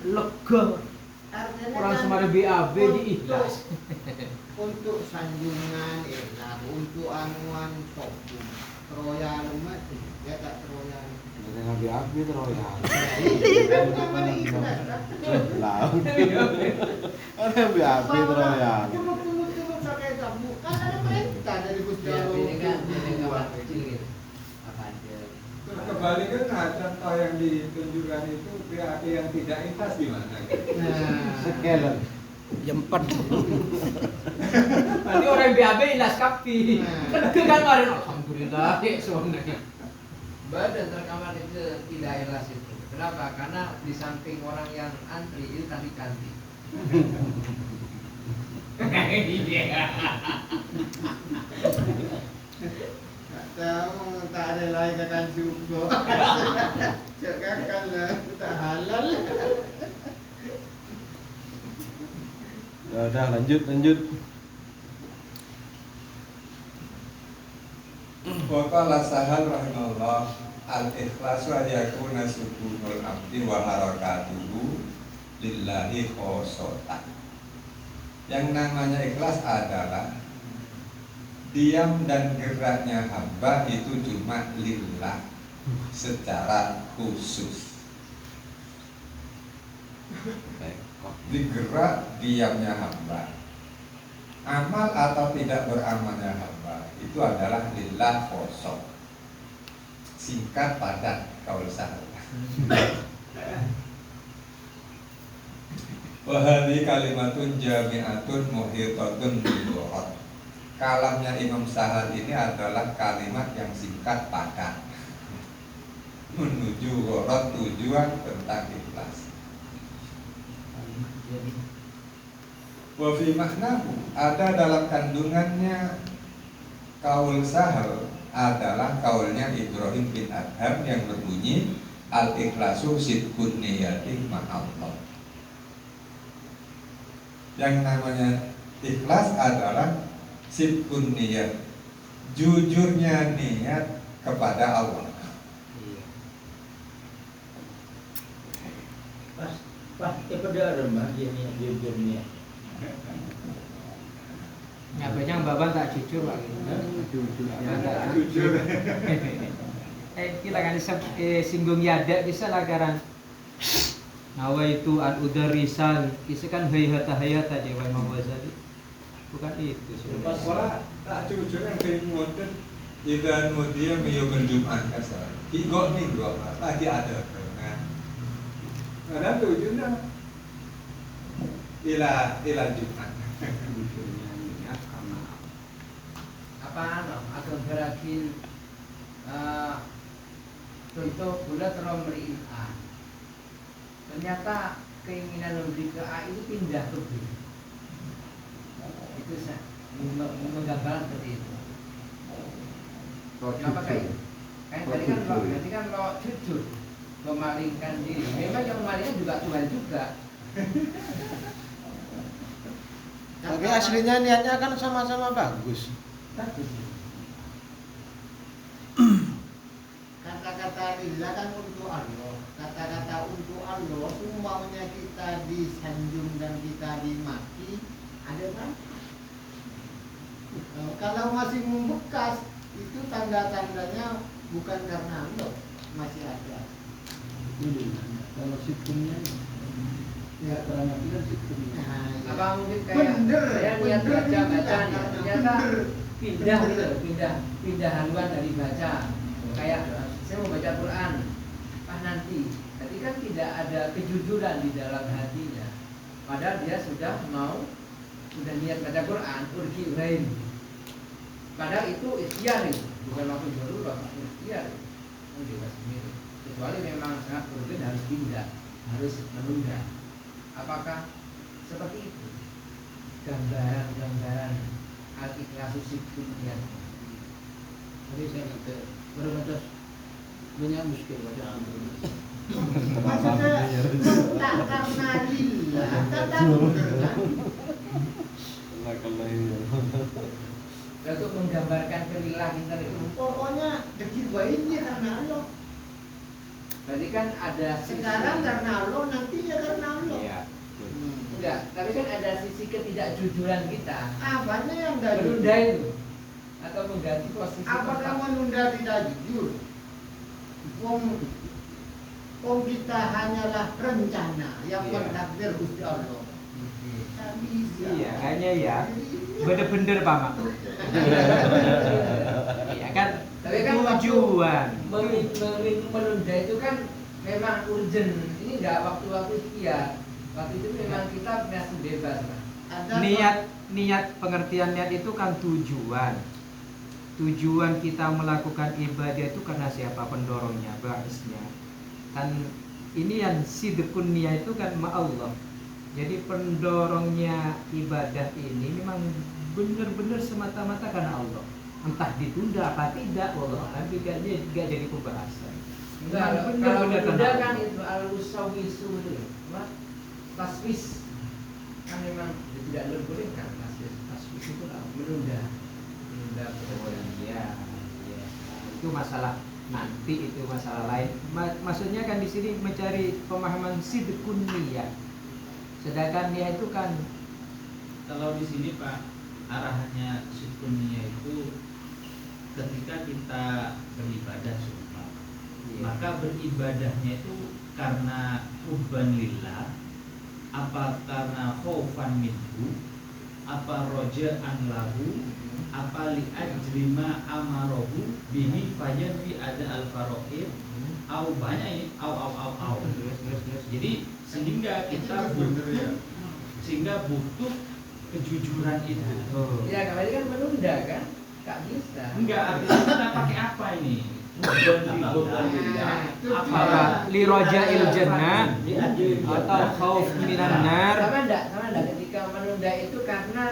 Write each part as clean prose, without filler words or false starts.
lega. Orang semare BAB diikhlas. Untuk sanjungan enak, untuk anuan topung Royal rumah ya tak Royal. Dengan BAB Royal. Iya, namanya ikhlas. Lah. Ada BAB Royal. Tunggu pakai tamu. Kan ada perintah dari Gusti Allah. Ini kan kecil gitu. Apa aja. Terus kembali kan contoh yang ditunjukkan itu BAB yang tidak ikhlas di mana? Nah, Sekelen. Jempet. Berarti orang BAB ikhlas kapi. Kan kemarin alhamdulillah sebenarnya. Badan terkamar itu tidak ikhlas itu. Kenapa? Karena di samping orang yang antri itu tadi ganti. tahu tak ada lagi kata juga. Cakap lah, tak halal. Ya udah lanjut. Waqala Sahal rahimahullah al-ikhlasu yakuna sukunul abdi wa harakatuhu lillahi khosotan. Yang namanya ikhlas adalah diam dan geraknya hamba itu cuma lillah secara khusus. Digerak diamnya hamba, amal atau tidak beramalnya hamba itu adalah lillah kosong. Singkat padat kaul sahal. Wahadi kalimatun jami'atun muhitatun bilurat. Kalamnya Imam Sahal ini adalah kalimat yang singkat padat menuju gharat, tujuan tentang ikhlas. Wa fi maknahu, ada dalam kandungannya kaul Sahal adalah kaulnya Ibrahim bin Adham yang berbunyi al-ikhlasu sidqun niyati ma'allah. Yang namanya ikhlas adalah sidqun niyat, jujurnya niat kepada Allah. Pas kepada remah dia jujurnya. Nyapanya baban tak jujur Pak. Jujur. Kita kan singgung yada bisa lah karang. Nawa itu an udarisan, bisa kan hayata Dewa Imam Ghazali. Bukan itu. Pas sekolah tak jujur yang dari modern jika dia meyobel Jumat kasar. Igok nih gua lagi ada. Karena tujuannya ila Jumat. Apa atau berakhir contoh bulat romri A. Ternyata keinginan lebih ke A itu pindah ke B. Itu menggambarkan seperti itu. Kenapa kayak itu? Tadi kan lo jujur memalingkan diri. Memang yang memalingkan juga Tuhan juga. Tapi aslinya niatnya kan sama-sama bagus. Bagus. Kata-kata lillah kan untuk Allah. Kata-kata untuk Allah semuanya kita disanjung dan kita dimaki ada kan? Kalau masih membekas itu tanda-tandanya bukan karena Allah, masih ada. Kalau situmnya ya karena tidak situmnya. Apa mungkin kayak saya niat baca nih, ternyata pindah gitu, pindah haluan dari baca. Kayak saya mau baca Quran, nanti. Tapi kan tidak ada kejujuran di dalam hatinya. Padahal dia sudah niat baca Quran, urgi urain. Padahal itu ikhtiar itu, bukan waktu darurah, ikhtiar. Kecuali memang sangat urgent harus pindah, harus menunda. Apakah seperti itu? Gambaran al-ikhlasu sidqun. Jadi saya kata berbatas banyak muskil pada Maksudnya tak karena lillah, Untuk menggambarkan kelillah kita itu. pokoknya deki baiknya karena Allah. Berarti kan ada sisi, Sekarang karena Allah, nanti ya karena Allah. Iya. enggak, tapi kan ada sisi ketidakjujuran kita. Apanya yang tidak Menunda jujur? itu atau mengganti posisi Apakah tempat. menunda tidak jujur? Wong kita hanyalah rencana yang Iya. mentakdir Gusti Allah. Tak bisa. Iya, kayaknya ya. Bener-bener Pak Mak. Iya kan? Tapi kan waktu Tujuan. menunda itu kan memang urgent. Ini enggak waktu-waktu ikhtiar. Waktu itu memang kita masih bebas, Pak. Ada Niat pengertian niat itu kan tujuan. Tujuan kita melakukan ibadah itu karena siapa pendorongnya, baisnya. Kan ini yang sidqun niat itu kan ma Allah. Jadi pendorongnya ibadah ini memang benar-benar semata-mata karena Allah. Entah ditunda apa tidak, Allah tapi gak jadi pembahasan. Enggak, Memang kalau benar-benar menunda karena kan Allah. itu al-usawisu itu. Apa? Taswis. Kan memang tidak dibolehkan taswis. Tasbih itu lah. Menunda. Menunda Oh pekerjaan. iya, iya. Itu masalah nanti, itu masalah lain. Maksudnya kan di sini mencari pemahaman sidqun niyah. Sedangkan niat itu kan Kalau di sini Pak, arahannya sidquniyah itu ketika kita beribadah sumpah, iya. maka beribadahnya itu karena hubban lillah, apa karena khaufan minhu, apa roja'an lahu, apa li ajrima amarohu bihi fayanwi ada al-faro'id, au banyak ini, au. Jadi sehingga kita butuh kejujuran itu. Oh. Ya, kemarin kan menunda kan? Gak bisa. Enggak, artinya kita pakai apa ini? Apa li roja'il jannah atau khauf minan nar. Sama enggak ketika menunda itu karena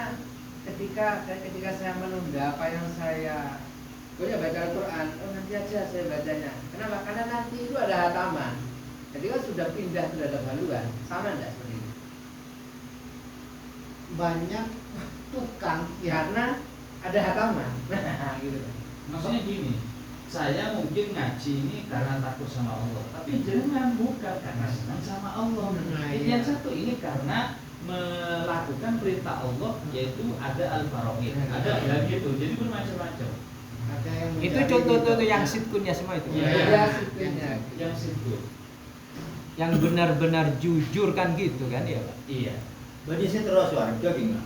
ketika saya menunda apa yang saya punya baca Al-Quran, oh nanti aja saya bacanya. Kenapa? Karena nanti itu ada hataman. Ketika sudah pindah, sudah ada haluan, sama enggak seperti itu? banyak tukang ya. Karena ada hataman. Gitu. Maksudnya gini, saya mungkin ngaji ini karena takut sama Allah, tapi jangan bukan karena senang sama Allah. Nah, Yang iya. satu ini karena melakukan perintah Allah, yaitu ada al-faroid, ada ya gitu. Jadi bermacam-macam. Ada yang Itu menjadi contoh-contoh gitu. yang sidkunnya semua itu. Iya. Ya, sipilnya. Yang situ. Yang benar-benar jujur kan gitu kan ya Pak? Iya. Berarti saya terus warga gimana?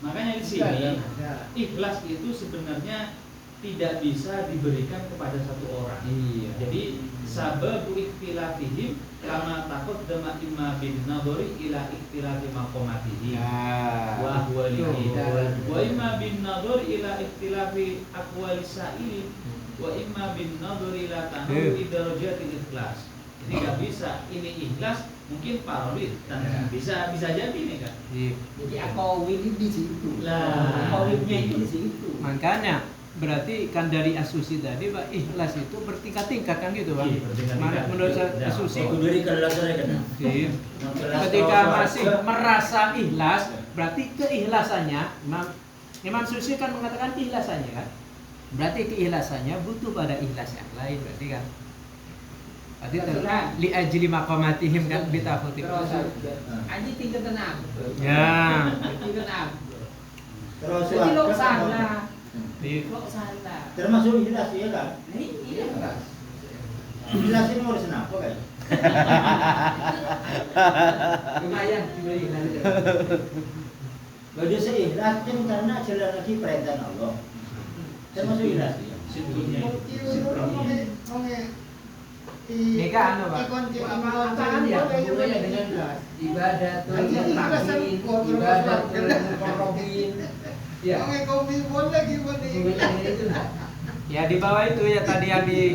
Makanya di Enggak, sini ada. ikhlas itu sebenarnya tidak bisa diberikan kepada satu orang. Iya. Jadi sababu ikhtilafihim kama taqaddama imma bin nadhari ila ikhtilafi maqamatihim. Ya. Wa huwa Betul. liqidar. Wa imma bin nadhari ila ikhtilafi aqwali sa'ilin wa imma bin nadhari ila tanawwi darajatil ikhlas. Jadi nggak bisa ini ikhlas mungkin paralid dan bisa jadi nih kan. Iya. Jadi akawin di situ. Lah, Akawinnya itu di situ. Makanya berarti kan dari asusi tadi Pak, ikhlas itu bertingkat-tingkat kan gitu Pak. Iya, bertingkat-tingkat. Menurut Ya, asusi Itu dari kelas saya kan. iya. Ketika masih merasa ikhlas, berarti keikhlasannya Imam Susi kan mengatakan keikhlasannya kan. Berarti keikhlasannya butuh pada ikhlas yang lain berarti kan. Berarti li ajli maqamatihim kan bitafuti. Aji tinggal tenang. Ya. Tinggal tenang. Terus Jadi lo warga salah. Iya. Lo salah. termasuk ikhlas ya kan? Iya. Ikhlas ini harus kenapa kan? Lumayan dibeli nanti. Berarti saya ikhlas kan karena jalan lagi perintah Allah. Termasuk ikhlas ya. Sidquniyah. Ini kan anu, Pak. Apaan ya hubungannya dengan ibadatul Anjing, muttaqin, ibadatul muqarrabin. Ya. Hubungannya dengan itu enggak? Ya di bawah itu ya tadi yang di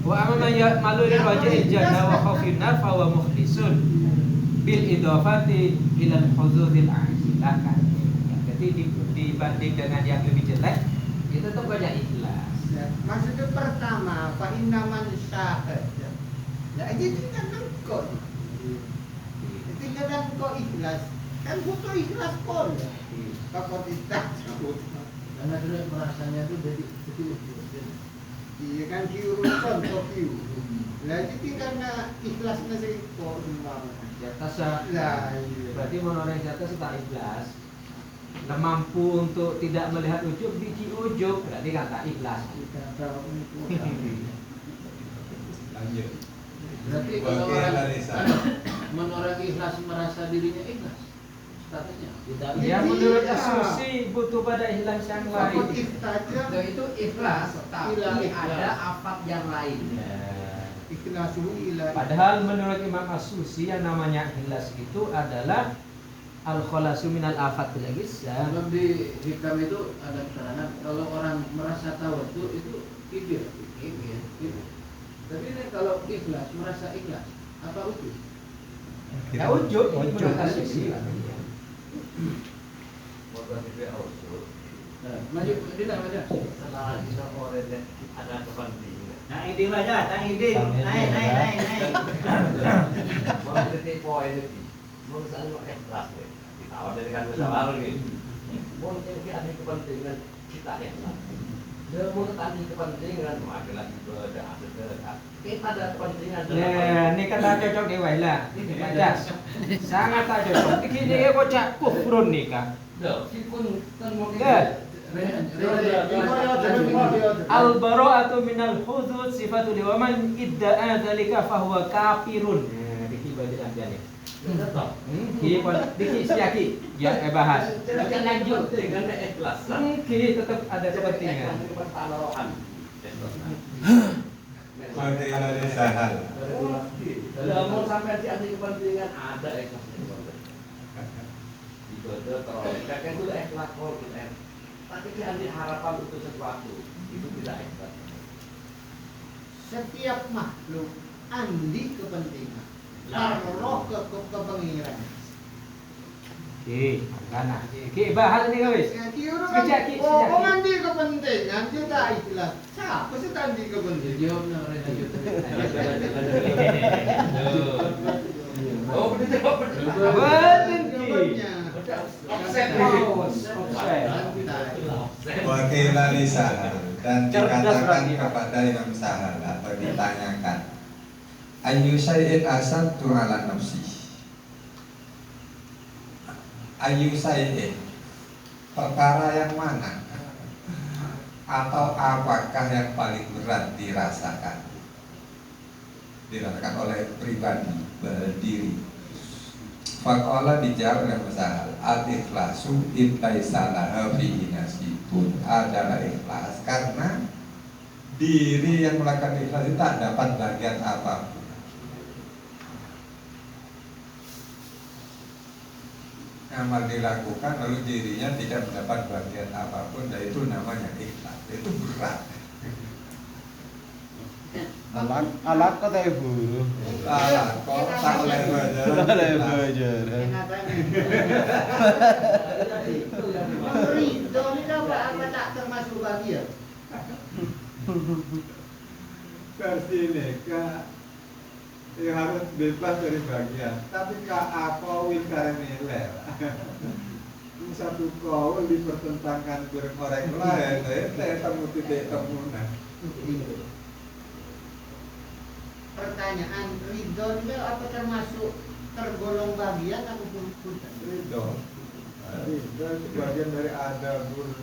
wa amma ya malu lil wajhil jannah wa khawfin nar fa huwa mukhlisun bil idafati ila al huzuzil azilah kan. Jadi dibanding dengan yang lebih jelek itu tetap banyak ikhlas. Maksudnya pertama, fa inna man syahad. Ya jadi kan engkau. Tinggal engkau ikhlas. Kan butuh ikhlas pun. Kapasitas. Karena dulu merasanya itu jadi Iya kan kiuru contoh kiuru. Lah jadi karena ikhlasnya sih kok umpama. Jatah Lah iya. berarti menurut jatah tak ikhlas. Nah, mampu untuk tidak melihat ujub biji ujub berarti kan tak ikhlas. Kita tahu itu. Lanjut. Berarti kalau Oke, orang Larissa. menurut ikhlas merasa dirinya ikhlas, statusnya. Tidak Ya menurut asusi butuh pada ikhlas yang lain. Apa saja Nah, itu ikhlas, tapi Ikhlas. ada afat yang lain. ikhlasu ila. Padahal menurut Imam As-Susi yang namanya ikhlas itu adalah al-khalasu minal afat bil lisan. Sebab di hikam itu ada keterangan kalau orang merasa tawadhu itu kibir. Tapi ini kalau ikhlas, merasa ikhlas, apa ujub? Ya ujub menurut As-Susi. Maju, tidak aja. Ada kepentingan. Nah, ini baca, tang ini. Naik. Mau titik poin itu. Mau misalnya mau ikhlas deh. Ditawar dari kan baru gitu. Mau kita ada kepentingan kita ikhlas. Mau tadi kepentingan adalah ibadah. Kita ada kepentingan. Ya, ini kata cocok di Waila. Baca. Sangat tak cocok. Ini dia bocah kufrun nih Kak. Loh, si pun kan mau Ya. Al-bara'atu minal hudud sifatu li wa man idda'a dzalika fa huwa kafirun. Diki bagi ambiane. Ki pun diki siaki ya bahas. Jangan lanjut dengan ikhlas. Ki tetap ada kepentingan. Oke, Larissa. Mau sampai di anti kepentingan ada ikhlas. Ibadah terus. Kakek itu ikhlas kok. Tapi dia anti harapan untuk sesuatu itu tidak ikhlas. Setiap makhluk andi kepentingan. Taruh ke kepengiran. Ki, kana. Ki bahas ini guys. Ya kiuru Sejak kan. ki, Oh, sejak ki. andi kepentingan kita ikhlas. Siapa sih andi kepentingan? Jawab nang lanjut. Oh, betul jawab. Betul ki. Jawabnya. Offset. Oke, Larissa. Dan Cerdas dikatakan berarti. kepada Imam Sahal atau ditanyakan, Ayu sayin asad ala nafsi. Ayu sayin perkara yang mana atau apakah yang paling berat dirasakan oleh pribadi berdiri. Faqala dijawab oleh Sahal, al-ikhlasu intaisalaha fihi nasibun, adalah ikhlas karena diri yang melakukan ikhlas itu tak dapat bagian apapun. Amal dilakukan lalu dirinya tidak mendapat bagian apapun, dan itu namanya ikhlas. Itu berat. Alat kata ibu. Kok tak lebar Ridho ini apa tak termasuk bahagia? versi neka harus bebas dari bagian, tapi apa wikarenileh satu kaul dipertentangkan berkorek lain, temu titik temunan. Pertanyaan ridho ini apa termasuk tergolong bagian ataupun bukan? Ridho itu bagian dari adabul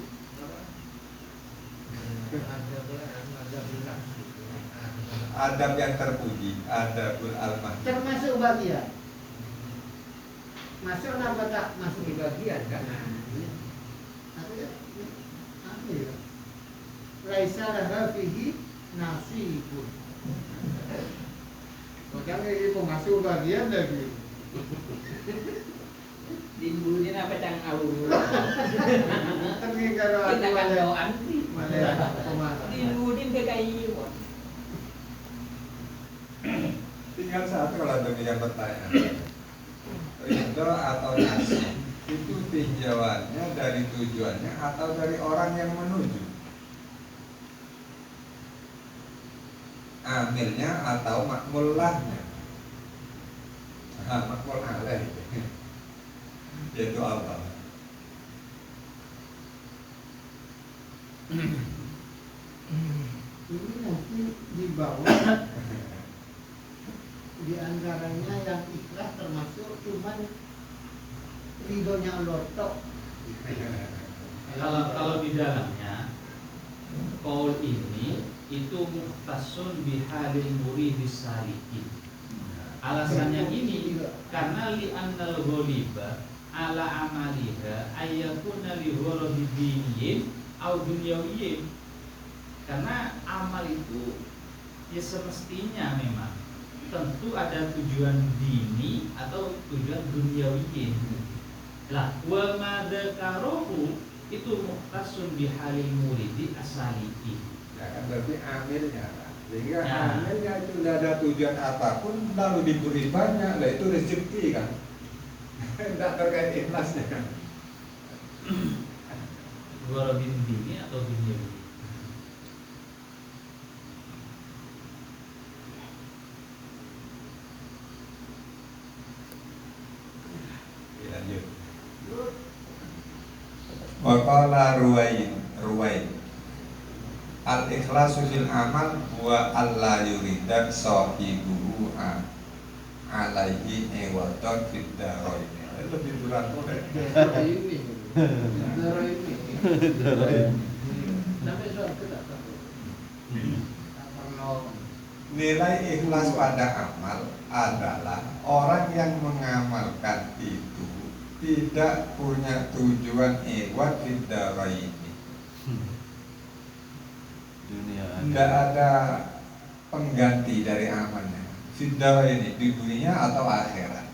adab yang terpuji, adabul almah. Termasuk bagian. Masuk apa tak masuk di bagian kan? Laisa laha fihi nasibun. Makanya itu masuk bagian lagi. Dimbulin apa cang awur? Tapi kalau Kita kan ada doan. pemahaman. Dimbulin ke kayu. Tinggal satu kalau demikian pertanyaan. Ridho atau nasib itu tinjauannya dari tujuannya atau dari orang yang menuju? Amilnya atau makmullahnya? Makmul alaih yaitu Allah. Ini di bawah di antaranya yang ikhlas termasuk cuman ridhonya Allah tok. Kalau di dalamnya qaul ini itu muhtasun bihalil muridis salikin. Alasannya gini, karena li annal ghaliba ala amaliha ayyakuna li gharabi diniyin au dunyawiyyin. Karena amal itu ya semestinya memang tentu ada tujuan dini atau tujuan duniawiyin. Lah wa madzakarohu itu muhtasun bihalil muridi asaliki. Ya kan berarti amilnya kan. Sehingga Ya. amilnya itu tidak ada tujuan apapun lalu diberi banyak, lah itu rezeki kan. Tidak terkait ikhlasnya kan. Gharabi dini atau duniawi. Lanjut. Wa qala Ruwai al-ikhlasu fil amal wa alla yurida sahibuhu alaihi ewadon fid darain. Lebih berat ini. Sampai suatu tak tahu. Tak perlu. Nilai ikhlas pada amal adalah orang yang mengamalkan itu tidak punya tujuan iwad fid darain. Tidak ada pengganti dari amalnya. Fiddawa ini di dunia atau akhirat.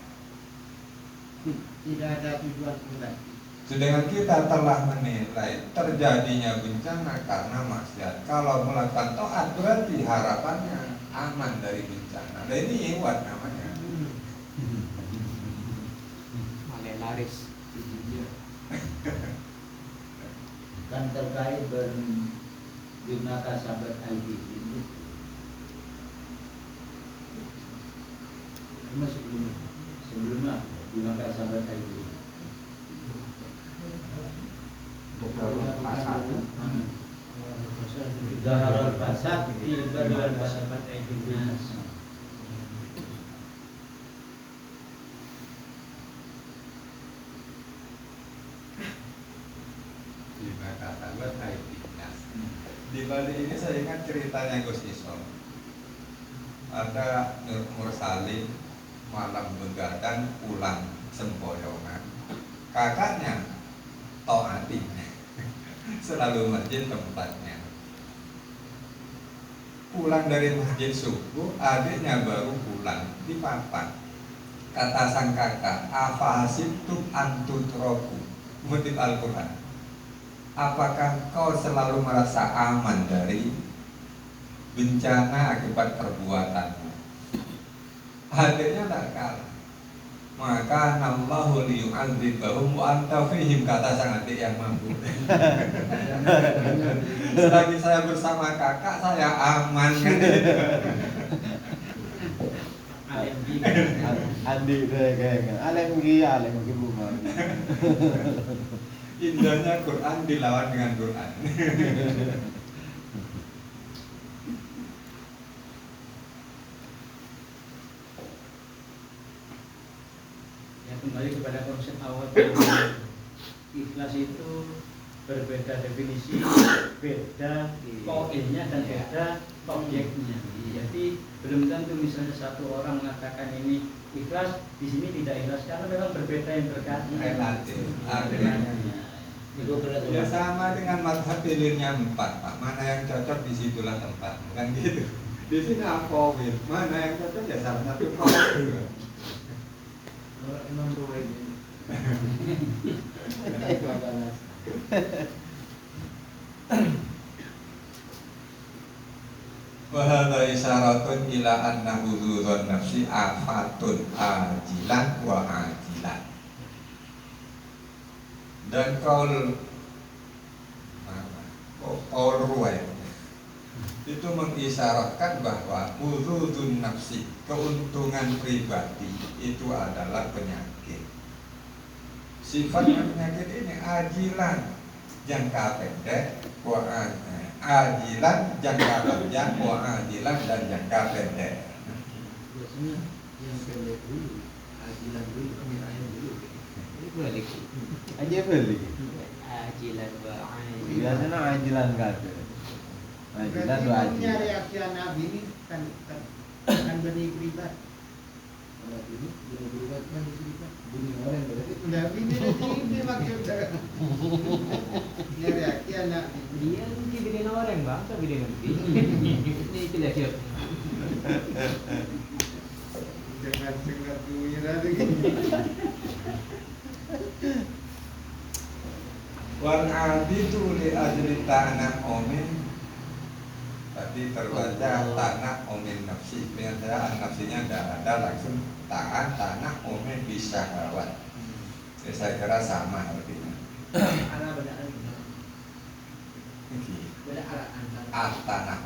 Tidak ada tujuan pengganti. Sedangkan kita telah menilai terjadinya bencana karena maksiat. Kalau melakukan taat berarti harapannya aman dari bencana. Nah ini iwad namanya. Malah laris. Kan terkait bima kasabat aydihim. Sebelumnya bima kasabat aydihim. Zaharul fasad fil barri wal kasabat aydihim. Lima kata buat Aidinas. Di balik ini saya ingat ceritanya Gus Isom. Ada Nur Mursalim malam begadang pulang sempoyongan. Kakaknya Toati selalu masjid tempatnya. Pulang dari masjid subuh, adiknya baru pulang di papan. Kata sang kakak, afahasibtum antutroku, mutip Al-Quran. Apakah kau selalu merasa aman dari bencana akibat perbuatanmu? Adiknya tak kalah. Maka Allahu liyu'adzibahum wa anta fihim, kata sang adik yang mampu. Selagi saya bersama kakak, saya aman. Andi deh kayaknya. Alem gi bukan. Indahnya Quran dilawan dengan Quran. Ya, kembali kepada konsep awal. Ikhlas itu berbeda definisi, beda koilnya dan beda objeknya. Jadi belum tentu misalnya satu orang mengatakan ini ikhlas, di sini tidak ikhlas karena memang berbeda yang berkaitan. Relatif. Itu berarti Ya sama dengan mazhab pilihnya 4, Pak. Mana yang cocok disitulah tempat, kan gitu. Di sini aqwil, mana yang cocok ya salah satu qaul. Imam Ruwai ini. Wa hadza isyaratun ila anna huzuzun nafsi afatun ajilan wa ajilan. Dan qaul Ruwai itu mengisyaratkan bahwa huzuzun nafsi, keuntungan pribadi itu adalah penyakit. Sifatnya penyakit ini ajilan, jangka pendek, ajilan jangka panjang, wa ajilan dan jangka pendek. Biasanya yang pendek dulu, ajilan dulu, pemirahan dulu. Balik. Aja beli. Ajilan wa ajilan. Biasanya ajilan kata. Ajilan dua Berarti ajilan. reaksi Nabi ini kan benih pribadi. Kalau ini benih berubah kan disebutkan benih orang berarti. Nabi ini maksudnya. Ini reaksi Nabi. Dia mungkin bikin orang bang, tapi dia nanti. Ini istilah siapa? Jangan dengar duit lagi. Wal abidu li ajli tanah omin. Tadi terbaca tanah omin nafsi. Ternyata nafsinya tidak ada, langsung tanah omin bisa kawan. Saya kira sama artinya. Ana bedaan Ini beda arah antara tanah.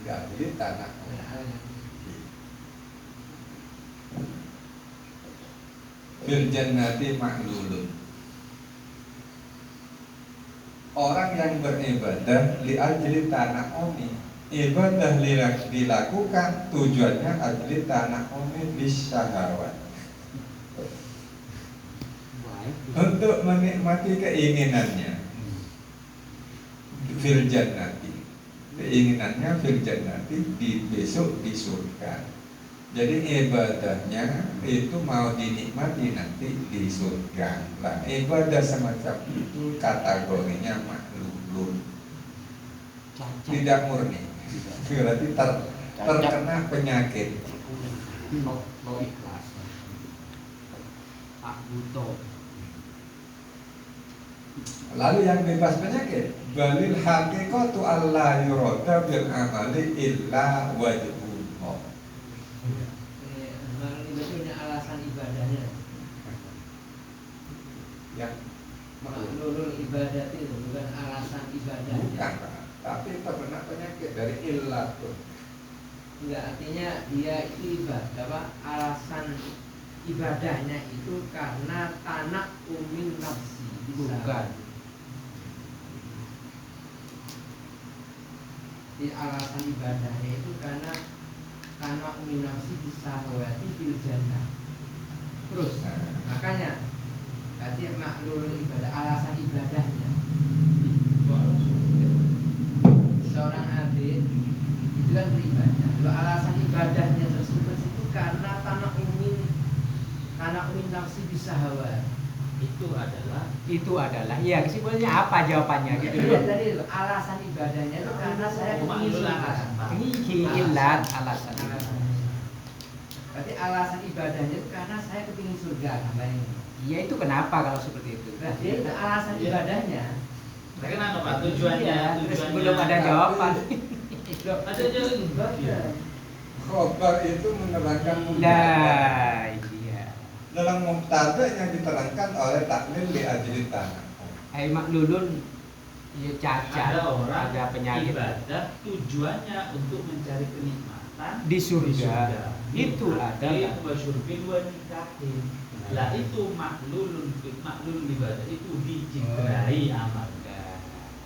Enggak jadi tanah. beda arahnya. Fil jannati maklulun. Orang yang beribadah li ajli tanah omi, ibadah dilakukan tujuannya ajli tanah omi bisyahawat, untuk menikmati keinginannya. Fil jannati, keinginannya fil jannati di besok di surga. Jadi ibadahnya itu mau dinikmati nanti di surga. Nah, ibadah semacam itu kategorinya maklulun, tidak murni. Berarti terkena penyakit. Mau ikhlas. Pak Buto. Lalu yang bebas penyakit, balil haqiqatu alla yurada bil amali illa wajhullah. Ini alasan ibadahnya. Yang Maklulul ibadah itu bukan alasan ibadahnya. bukan, tapi terkena penyakit dari illah tuh. Enggak, artinya dia itu ibadah, apa? Alasan ibadahnya itu karena tanah umin nafsi. Bukan. Di alasan ibadahnya itu karena umin nafsi bisahwati fil jannah. Terus, makanya berarti maklulul ibadah, alasan ibadahnya. Seorang abid itu kan beribadah. Kalau alasan ibadahnya tersebut itu karena tanah umin nafsi bisahwat. Itu adalah ya kesimpulannya apa jawabannya gitu Jadi tadi alasan ibadahnya itu karena saya ingin surga. ini ilat alasan Berarti alasan ibadahnya itu karena saya kepingin surga, namanya. ya itu kenapa kalau seperti itu Berarti itu alasan ibadahnya. Tapi kenapa Pak tujuannya? Iya, terus Tujuannya belum ada jawaban Ada jalan. Ibadah. Khobar itu menerangkan mubtada. nah iya Dalam mubtada yang diterangkan oleh taklil li ajli tanah. ai maklulun ya cacat Ada orang ada penyakit ibadah tujuannya untuk mencari kenikmatan di surga. Itu adalah wasyurbin wa nikahin. Lah itu maklulun ibadah itu dicidrai amalnya.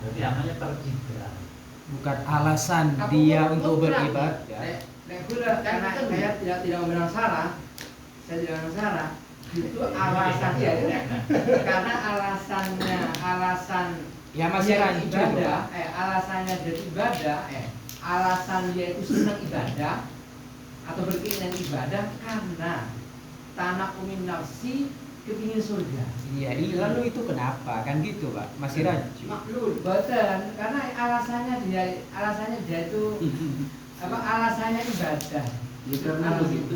Berarti amalnya tercidrai. bukan alasan Aku dia kok untuk mutlak. beribadah Karena saya tidak membilang salah, saya tidak membilang salah. Itu alasannya, karena alasan ya masih dia rancu ibadah, alasannya dia ibadah, alasan dia itu senang ibadah atau berkeinginan ibadah karena tanah umin nafsi kepingin surga. iya lalu itu kenapa kan gitu Pak masih rancu Maklul, betul. Karena alasannya dia itu apa? Alasannya ibadah. Ya karena begitu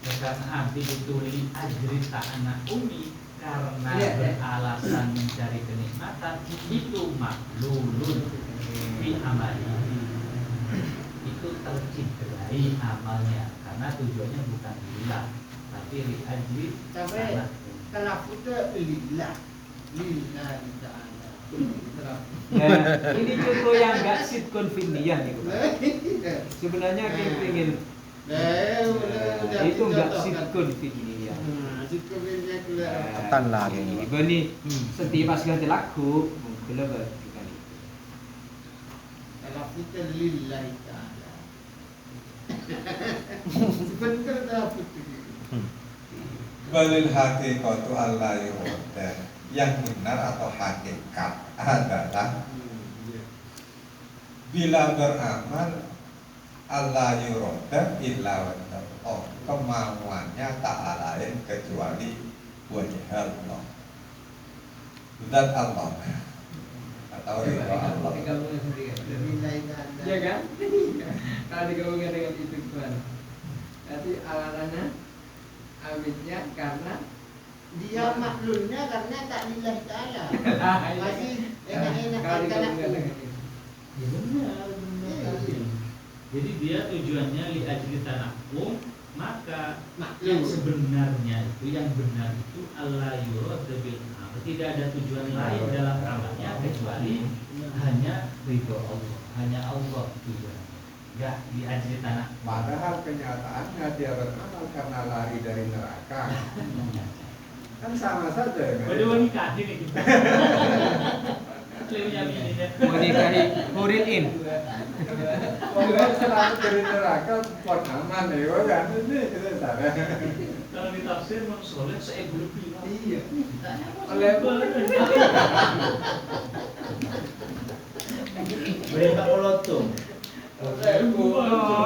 ya karena abdi itu li ajri ta'ana umi karena Iya, iya. beralasan mencari kenikmatan itu maklulun fi amali itu tercidrai amalnya karena tujuannya bukan lillah tapi li ajri Sampai ta'ana. talafutnya lillah ta'ala. ya, ini contoh yang enggak sitkon finniyah nih Pak. Sebenarnya kita ingin itu enggak sitkon finniyah. Ketan lagi. Ibu nih setiap pas ganti lagu mungkin lebih kali. kita lillahi ta'ala. Bener dah putri. Balil haqiqatu alla yurda. Yang benar atau hakikat adalah bila beramal Allah yurda illa wajah, kemauannya tak lain kecuali wajah Allah, zat Allah atau ridho Allah. Digabungkan sendiri. Lillahi ta'ala. Ya kan? Kalau digabungkan dengan itu Tuhan. Nanti awalannya amitnya karena Dia maklumnya karena tak lillahi ta'ala. Masih enak-enak kalau digabungkan anakku. dengan itu. Ya benar, benar. Jadi dia tujuannya li ajli tanakum, maka yang sebenarnya itu, yang benar itu Allah yurad bil amal. Tidak ada tujuan lain dalam amalnya kecuali hanya ridho Allah, hanya Allah tujuannya. Enggak li ajli tanakum. Padahal kenyataannya dia beramal karena lari dari neraka. Kan sama saja kan? Waduh, ini kaki nih kita. Lebih nyamin ya. Mau nikahi huril in. Orang selalu dari neraka buat aman ya kan? Ini kita sadar. Kalau ditafsir Imam Soleh seego lebih. Iya. Berita polotung. Oh,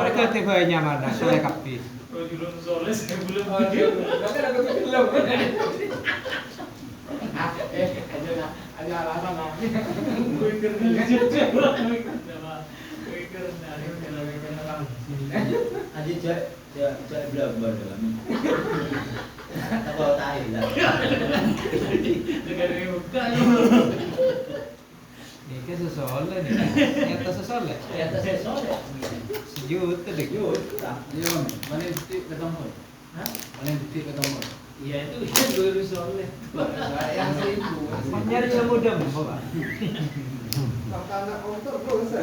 mereka tiba nyaman dah, soleh kapi. Kalau Imam Soleh seego lebih. Tapi ada film. Ada alasan lah. Aja cek belajar dalam. Kalau tahu lah. Negara ini buka. Ini kan sesoleh nih. Nyata sesoleh. Ya tas soleh. Sejuta deh. Iya, mana titik ketemu? Hah? Mana titik ketemu? Iya itu kan guru Soleh. Yang seribu. Nyari yang muda bapak. Karena untuk dosa.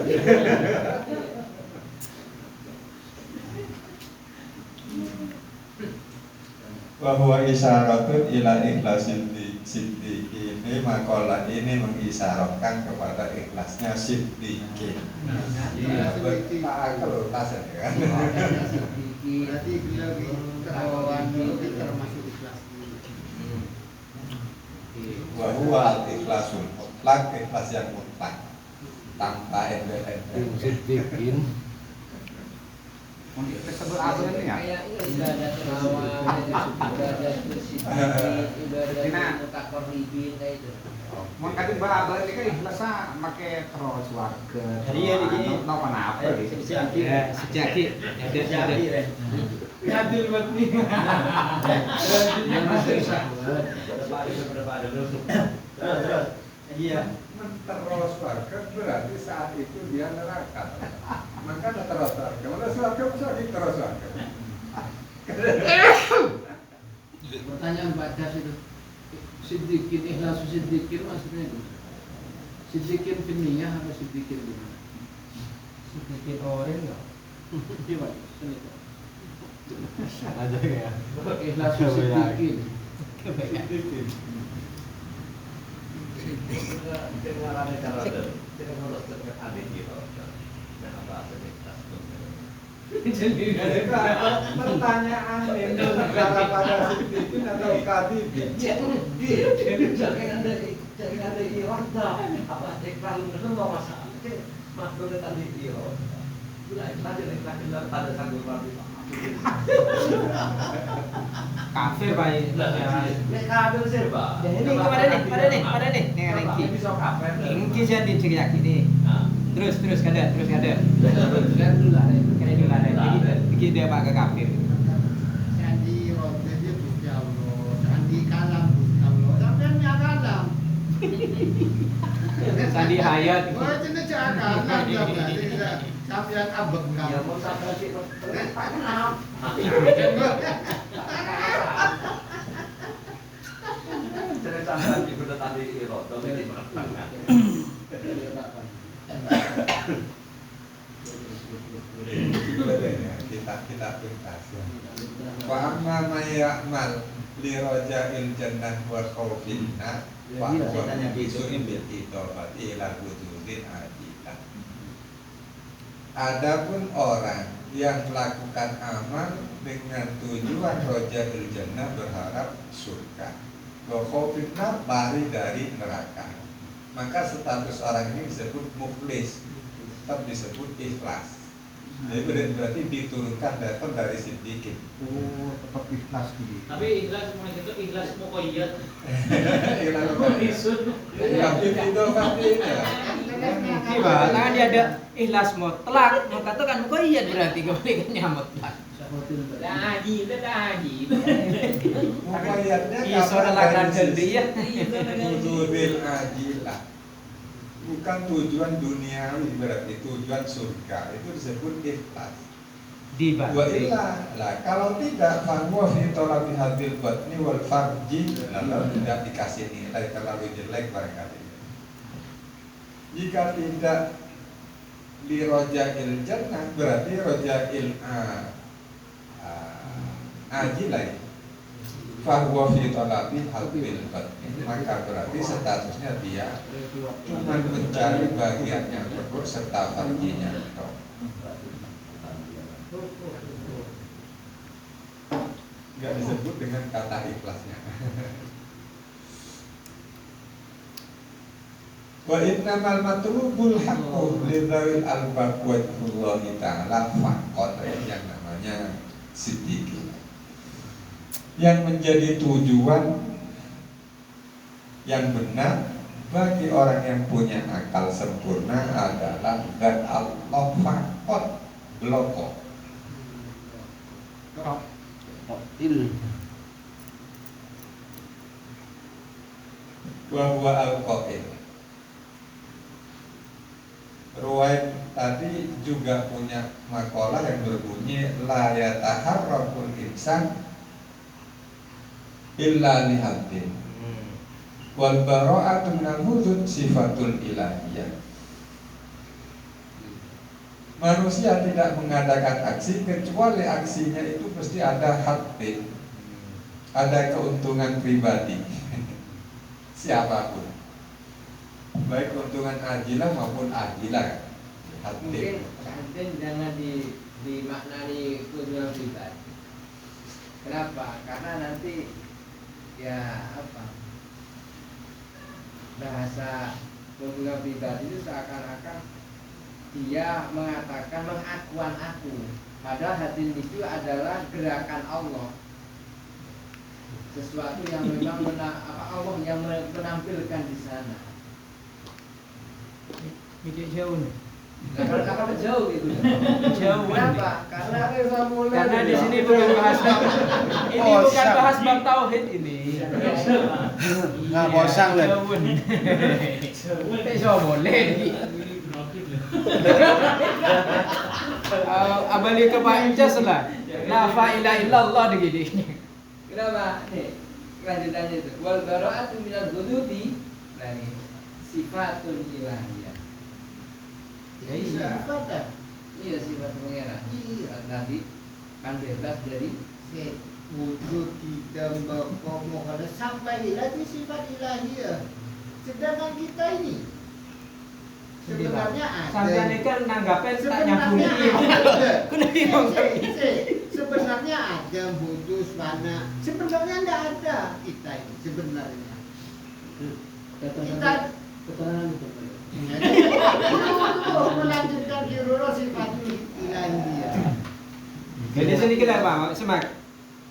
Bahwa isyaratun ila ikhlasin siddiqi, ini makalah ini mengisyaratkan kepada ikhlasnya siddiqi. Kalau tas ya kan. Berarti beliau kerawanan itu termasuk ikhlas. Bahwa al-ikhlasul mutlak, ikhlas yang mutlak tanpa embel-embel. Tersebut apa ini ya? Kayak ibadah terawih, ibadah bersidiki, ibadah mutakorribin kayak itu. Mengkali babel ini kan ikhlasnya pakai terus warga. Iya, di sini. Tahu kenapa? Sejak Ya, sejaki. Ada. Adil buat nih. Yang masih bisa. Berapa ada terus. Iya. Terus warga berarti saat itu dia neraka. Maka terus warga. Mana warga bisa terus warga. Pertanyaan Pak Das itu, siddiqin, ikhlasu siddiqin maksudnya itu? Siddiqin finniyah apa siddiqin di mana? Sedikit orang enggak? Iya Pak, sini Pak. Ada ya. Ikhlasu siddiqin. Pertanyaan ini negara pada siddiqin atau kadibin? Jangan ada iroda. Apa iklan benar nggak masalah? Makro tadi iroda. Bila iklan pada satu kali. Kafir baik. Nek kabel serba. Ya ini pada nih. Nih ada Ingki. Bisa kafir. Ingki jadi cek ini. Terus kada. Kan dulu lah. Kada juga ada. Begini dia pakai kafir. Sandi roda dia Gusti Allah, sandi kalam Gusti Allah. Sampean nya kalam. Sandi hayat. Oh, jenenge kalam sampean. Sampean abek Ya kalam. mau sampai sih. Pak kenal. Jadi sampai di kota tadi iroda ini bertanya. Kita tuntas. Wa amma may ya'mal li raja'il jannah wa khawfinna wa Iya, saya huwa tanya gitu. mubisun bil itobati ila wujudin ajilah. Adapun orang yang melakukan amal dengan tujuan rojaul jannah, berharap surga, wa khaufin nar, lari dari neraka, maka status orang ini disebut mukhlis, tetap disebut ikhlas. Jadi berarti diturunkan datang dari siddiqin. Oh, tetap ikhlas gitu. Tapi ikhlas mulai itu ikhlas muqayyad. Ikhlas Kondisut. tapi itu pasti Iya, tangan dia ada ikhlas mutlak, maka itu kan muqayyad berarti kebalikannya mutlak. Dah haji, dah haji. muqayyadnya Iso lakukan dia. Hududil ajilah, bukan tujuan duniawi, berarti tujuan surga, itu disebut ikhlas. Wa Dibalik. lah kalau tidak, fahuwa fi talabi hadil batni wal farji, lalu tidak dikasih nilai, terlalu jelek barangkali. Jika tidak li rojail jannah, berarti rojail ajilai, fahuwa fi talabi hadil batni, maka berarti statusnya dia cuma mencari bagiannya perut serta farjinya. Nggak disebut dengan kata ikhlasnya. Wa innamal matlubul haqqu lidzawil albab wajhullahi ta'ala faqat, yang namanya siddiqin. Yang menjadi tujuan yang benar bagi orang yang punya akal sempurna adalah zat Allah faqat, bloko. Wa huwa al-qail. Ruwaid tadi juga punya makalah yang berbunyi la yataharrakul insan illa lihaddin wal bara'atu minal hudud sifatul ilahiyah. Manusia tidak mengadakan aksi kecuali aksinya itu mesti ada haddin, ada keuntungan pribadi. Siapapun, baik keuntungan ajilah maupun ajilah, Mungkin haddin. haddin jangan dimaknani keuntungan pribadi. Kenapa? Karena nanti ya apa? Bahasa keuntungan pribadi itu seakan-akan dia mengatakan mengakuan aku, padahal haddin itu adalah gerakan Allah, sesuatu yang memang Allah yang menampilkan di sana. Ini jauh nih. Nah, kalau jauh gitu. Jauh. Kenapa? Karena di sini bukan bahas ini Oh, bukan sang. bahas bab tauhid ini. Nggak bosan, Len. Jauh. Tidak boleh. Abali ke Pak Incas lah. La ilaha illallah begini. Kenapa? Nih, kelanjutannya itu. Wal bara'atu minal ghududi. Nah, ini sifatun ilahiyah. Ya iya. Iya, sifat pengeran. Iya. Tadi kan bebas dari Wujud tidak berkomoh sampai lagi sifat ilahiyah. Sedangkan kita ini sebenarnya Sampai ini kan nanggapnya tak nyambung. sebenarnya Kena bingung. sebenarnya ada putus mana, sebenarnya tidak ada kita ini sebenarnya. Kita melanjutkan diruro sifat ilahiyah. Jadi sini kita Pak, semak.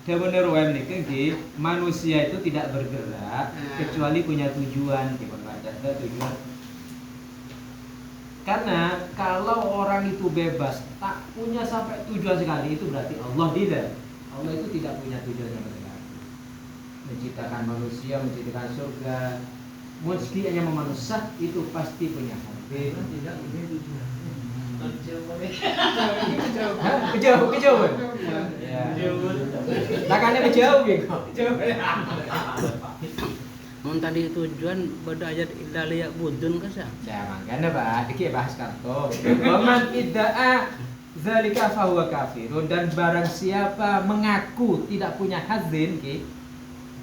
Dia benar ini manusia itu tidak bergerak kecuali punya tujuan, ada tujuan. Karena kalau orang itu bebas tak punya sampai tujuan sekali, itu berarti Allah tidak. Allah itu tidak punya tujuan sama sekali. Menciptakan manusia, menciptakan surga, meski hanya memanusia itu pasti punya hati. Tidak punya tujuan. Kejauh. Ya. Tangannya kejauh gitu. Mun tadi tujuan pada ayat idaliya budun kasa. Jangan karena Pak, dikit bahas kartu. Waman idda'a zalika fahuwa kafirun, dan barang siapa mengaku tidak punya hazin ki.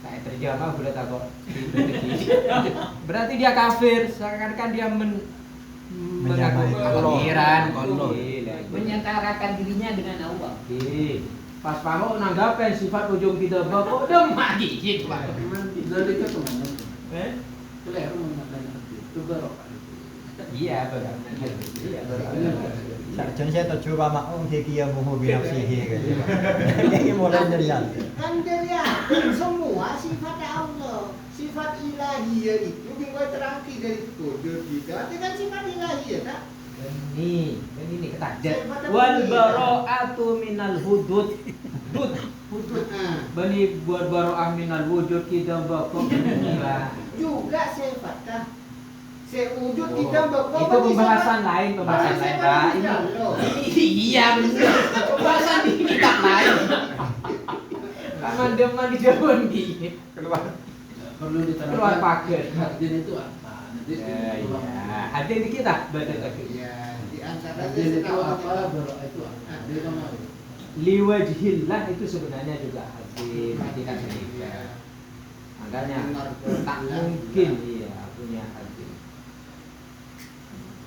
Kayak terjemah udah takut. Berarti dia kafir, seakan-akan dia mengaku Allah. pikiran Allah. Menyetarakan dirinya dengan Allah. Pas pamok nanggapen sifat ujung kita bapak demak gigit Pak. Lalu itu kemana? Keliru mengatakan itu barok. Iya benar. Iya benar. Sakjane saya tuju pamak iki ya muhu binafsihi gitu. Iki mulai nyerian. Kan dari yakin semua sifat Allah, sifat ilahiyah itu bingkai terangki dari kode kita. Itu kan sifat ilahiyah tak? Ini ketajat. Wal bara'atu minal hudud. Hudud. Bani buat bara'ah minal wujud kita bapak. Juga sifat tak? Sewujud kita bapak. Itu pembahasan lain Pak. Iya benar. Pembahasan di kitab lain. Kaman di jaman di keluar Perlu diterangkan. keluar paket. Hadin itu apa? Nanti Iya, ada di kita baca tadi. Ya, di antara Hadin itu apa? Barok itu apa? Dia kemarin. Liwajhillah itu sebenarnya juga hadis, tidak sedikit. Makanya tak mungkin punya hadis.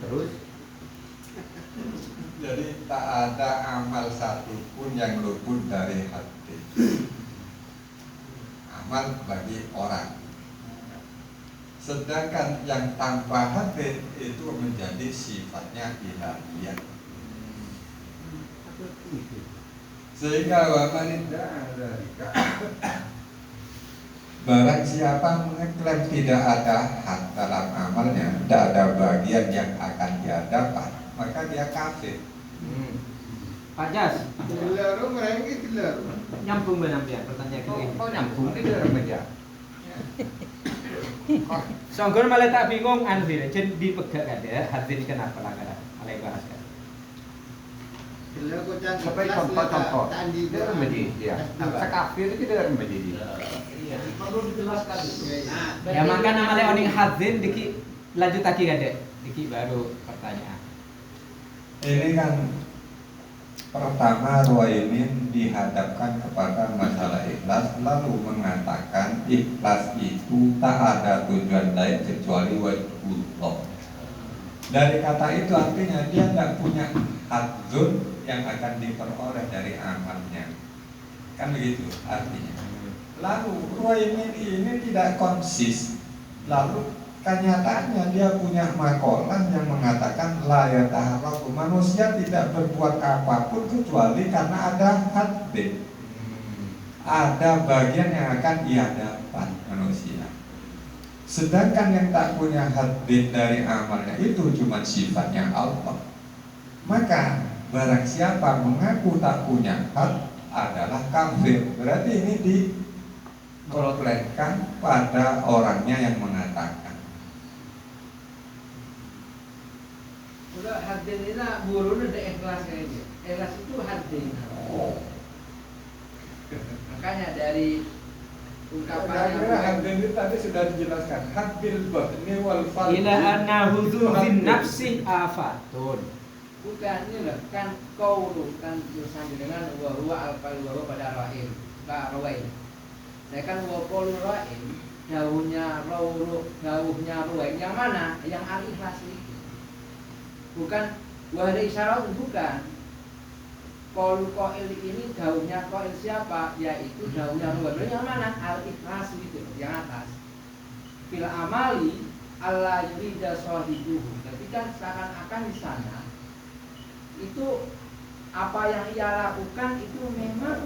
Terus Jadi tak ada amal satupun yang luput dari hati. Amal bagi orang. Sedangkan yang tanpa hati itu menjadi sifatnya ilahiyah. Sehingga barang siapa mengklaim tidak ada hak dalam amalnya, tidak ada bagian yang akan dia dapat, maka dia kafir. Pak Jas, Gelaru mereka gelaru. nyambung benar ya pertanyaan ini. Kau nyambung itu dalam meja. Songgon malah tak bingung anjir, jadi dipegak ada hadis kenapa lah kada? Alai bahas kan. Gelaru jangan Sampai contoh-contoh. Dalam meja dia. Kafir itu dalam meja dia. Iya, perlu dijelaskan itu. Nah, Ya maka namanya oning hadis diki lanjut lagi kada? Diki baru pertanyaan. Ini kan pertama Ruwaimin dihadapkan kepada masalah ikhlas, lalu mengatakan ikhlas itu tak ada tujuan lain kecuali wajhullah. Dari kata itu artinya dia tidak punya hadzun yang akan diperoleh dari amalnya. Kan begitu artinya. Lalu Ruwaimin ini tidak konsis. Lalu kenyataannya dia punya makalah yang mengatakan la yataharraku, manusia tidak berbuat apapun kecuali karena ada hati. Ada bagian yang akan ia dapat manusia. Sedangkan yang tak punya hati dari amalnya itu cuma sifatnya Allah. Maka barang siapa mengaku tak punya hak adalah kafir. Berarti ini diproteskan pada orangnya yang mengatakan. Udah hadin ini burun ada ikhlas kayaknya. Ikhlas itu hadin. Makanya dari ungkapan Hadin tadi sudah dijelaskan. Hadil bahni wal fal. Ila anna hududin nafsi afatun. bukan ini loh kan kau kan bersama dengan huwa al-fal huwa pada rahim la rawain. Saya kan huwa qaul rahim jauhnya ruwain yang mana? Yang al-ikhlas itu. Bukan wahada isyarat bukan. Qaul qail ini jauhnya qail siapa? Yaitu jauhnya ruwain. Yang mana? Al-ikhlas itu yang atas. Fil amali Allah yurida sahibuhu. Tapi kan seakan-akan di sana itu apa yang ia lakukan itu memang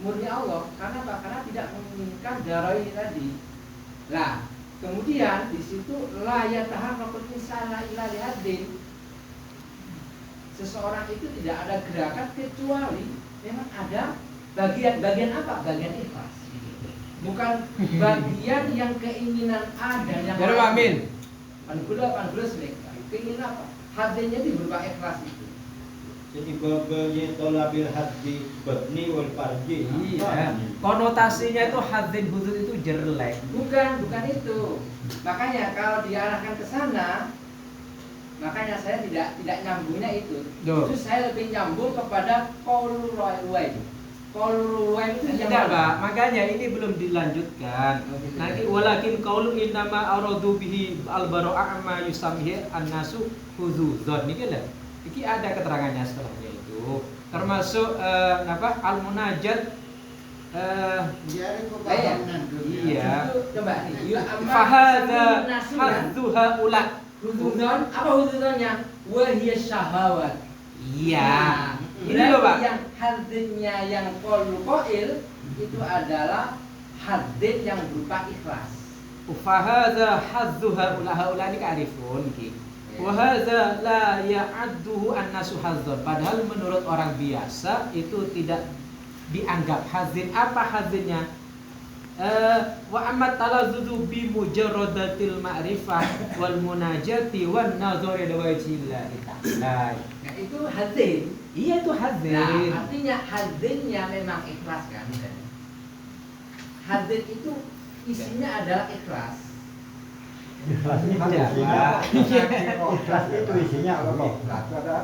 murni Allah. Karena apa? Karena tidak menginginkan darai tadi. Lah, kemudian di situ la yataharraqul insana illa lihadin. Seseorang itu tidak ada gerakan kecuali memang ada bagian apa? Bagian ikhlas. Bukan bagian yang keinginan ada yang Amin. Pan gula mereka. Keinginan apa? Hadinya itu berupa ikhlas itu. Jadi babnya tolabil haddi batni wal farji. Iya. Konotasinya itu hadzin hudud itu jelek. Bukan itu. Makanya kalau diarahkan ke sana, makanya saya tidak nyambungnya itu. Duh. Justru saya lebih nyambung kepada qaulur ruwai. Qaulul ruwaim itu Tidak, Pak. Makanya ini belum dilanjutkan. Nanti walakin qaulu innama aradu bihi al-bara'a amma yusammihi an-nasu huzuzon. Ini kan iki ada keterangannya setelahnya itu. Termasuk al-munajat Biarin kok bangunan dulu. iya. Coba nih. Fahadha hadzuha ula. Huzuzon, apa huzuzonnya? Wa hiya syahawat. Iya. Ini Berarti loh, Pak. yang hadzinnya yang qaulul qail itu adalah hadzin yang berupa ikhlas. Fahadha hadzuha ula ini kearifun iki. Wa hadza la ya'adduhu an-nasu hazzan. Padahal menurut orang biasa itu tidak dianggap hazin. Apa hazinnya? Wa amma talazzudu bi mujarradatil ma'rifah wal munajati wan nazari ila wajhillah ta'ala. Nah, itu hadzin. Iya itu hazin. Nah, artinya hadzinnya memang ikhlas kan? Hadzin itu isinya adalah ikhlas. Ikhlasnya kan Tidak, isinya. Pak. Ikhlas itu isinya Allah.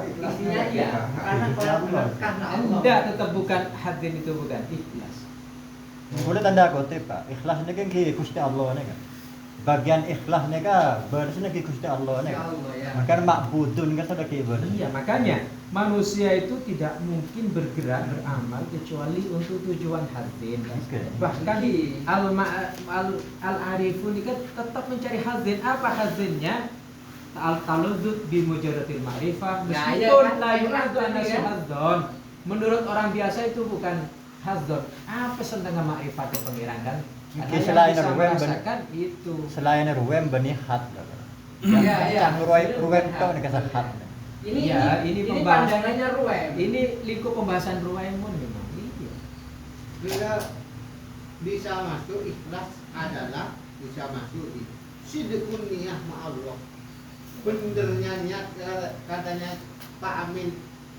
Isinya iya, karena Allah. Tidak, tetap bukan hazin, itu bukan ikhlas. Boleh tanda kutip Pak. Ikhlas ini kan ki Gusti Allah ini kan. Bagian ikhlas ini kan bersih ki Gusti Allah ini kan. Allah ya. Maka makbudun kan sudah ki bersih. Iya, makanya manusia itu tidak mungkin bergerak beramal kecuali untuk tujuan hazin. Oke. Bahkan al-arifun kan tetap mencari hazin. Apa hazinnya? Al-taludzud bi mujarradil ma'rifah. Nah, Meskipun iya kan? la yu'addu Kan? an-nasu hazzon. Menurut orang biasa itu bukan hazzon. Apa senengah ma'rifat itu pengiran kan? Karena Oke, yang selain bisa ruwem, merasakan itu. Selain ruwem benihat. Iya, iya. Ruwem itu nih kasar hat. Ini Ya, ini ini pembahas- pandangannya ruwem. Ini lingkup pembahasan Ruwaimun memang. Iya. Bila bisa masuk ikhlas adalah bisa masuk di sidqun niyah ma Allah. Benernya niat katanya Pak Amin.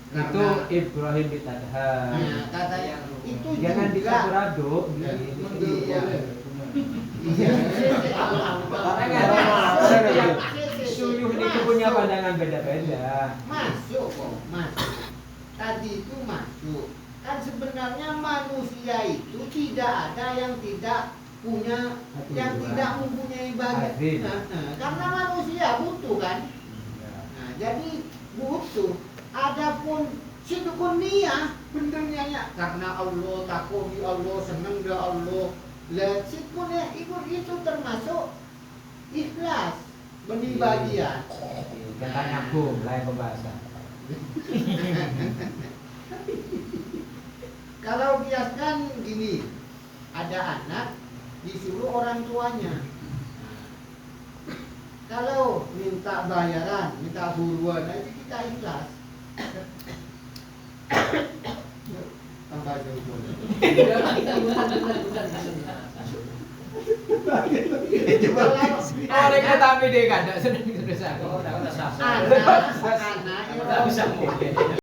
Itu Ibrahim Bitadha. Nah, katanya itu Jangan juga dicampur-aduk. Ya, Gini. iya. Suyuh itu punya pandangan beda-beda. Masuk kok, masuk. Tadi itu masuk. Kan sebenarnya manusia itu tidak ada yang tidak punya, yang tidak mempunyai Hazin. bagian. Karena manusia butuh kan. Nah, jadi butuh. Adapun sidqun niyah benernya karena Allah, takut di Allah, seneng di Allah. Lah sidqun niyah itu termasuk ikhlas benih bagian. Kita nyambung lain pembahasan. Kalau biaskan gini, ada anak disuruh orang tuanya. Kalau minta bayaran, minta buruan, nanti kita ikhlas. Tambah jempol. Oh, mereka tapi dia kan, sudah Anak yang bisa mungkin.